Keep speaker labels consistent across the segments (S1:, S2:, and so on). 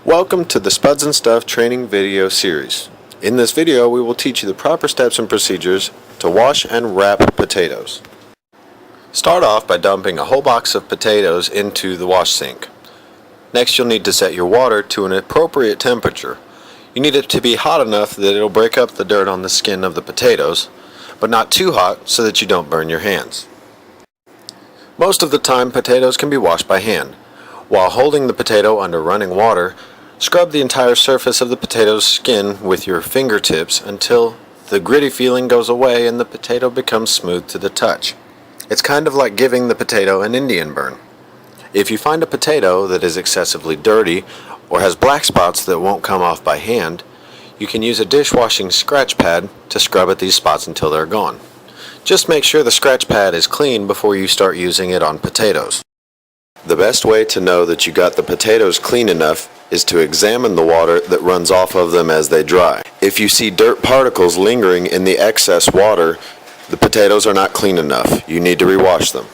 S1: Welcome to the Spuds and Stuff training video series. In this video we will teach you the proper steps and procedures to wash and wrap potatoes. Start off by dumping a whole box of potatoes into the wash sink. Next you'll need to set your water to an appropriate temperature. You need it to be hot enough that it'll break up the dirt on the skin of the potatoes, but not too hot so that you don't burn your hands. Most of the time potatoes can be washed by hand. While holding the potato under running water, scrub the entire surface of the potato's skin with your fingertips until the gritty feeling goes away and the potato becomes smooth to the touch. It's kind of like giving the potato an Indian burn. If you find a potato that is excessively dirty or has black spots that won't come off by hand, you can use a dishwashing scratch pad to scrub at these spots until they're gone. Just make sure the scratch pad is clean before you start using it on potatoes. The best way to know that you got the potatoes clean enough is to examine the water that runs off of them as they dry. If you see dirt particles lingering in the excess water, the potatoes are not clean enough. You need to rewash them.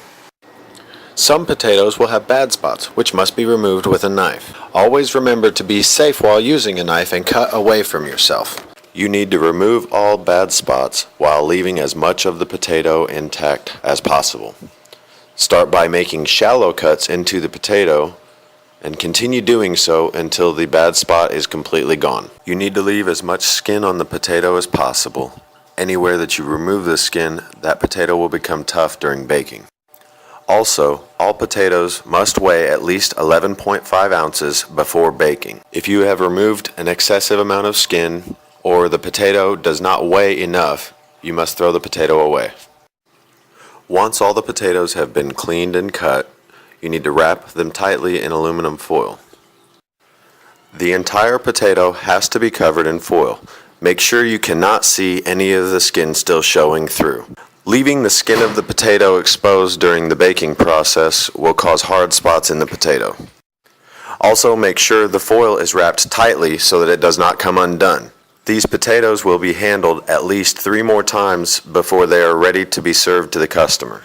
S1: Some potatoes will have bad spots, which must be removed with a knife. Always remember to be safe while using a knife and cut away from yourself. You need to remove all bad spots while leaving as much of the potato intact as possible. Start by making shallow cuts into the potato and continue doing so until the bad spot is completely gone. You need to leave as much skin on the potato as possible. Anywhere that you remove the skin, that potato will become tough during baking. Also, all potatoes must weigh at least 11.5 ounces before baking. If you have removed an excessive amount of skin or the potato does not weigh enough, you must throw the potato away. Once all the potatoes have been cleaned and cut, you need to wrap them tightly in aluminum foil. The entire potato has to be covered in foil. Make sure you cannot see any of the skin still showing through. Leaving the skin of the potato exposed during the baking process will cause hard spots in the potato. Also, make sure the foil is wrapped tightly so that it does not come undone. These potatoes will be handled at least 3 more times before they are ready to be served to the customer.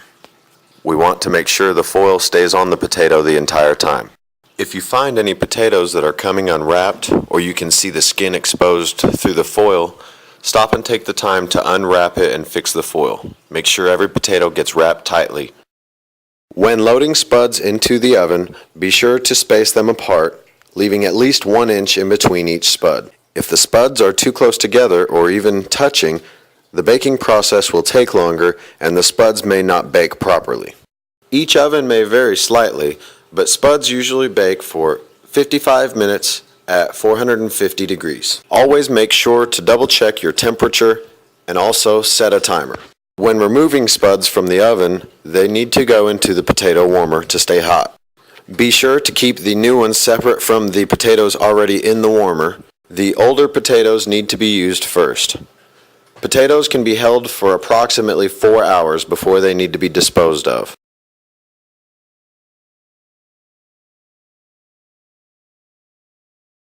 S1: We want to make sure the foil stays on the potato the entire time. If you find any potatoes that are coming unwrapped or you can see the skin exposed through the foil, stop and take the time to unwrap it and fix the foil. Make sure every potato gets wrapped tightly. When loading spuds into the oven, be sure to space them apart, leaving at least 1 inch in between each spud. If the spuds are too close together or even touching, the baking process will take longer and the spuds may not bake properly. Each oven may vary slightly, but spuds usually bake for 55 minutes at 450 degrees. Always make sure to double check your temperature and also set a timer. When removing spuds from the oven, they need to go into the potato warmer to stay hot. Be sure to keep the new ones separate from the potatoes already in the warmer. The older potatoes need to be used first. Potatoes can be held for approximately 4 hours before they need to be disposed of.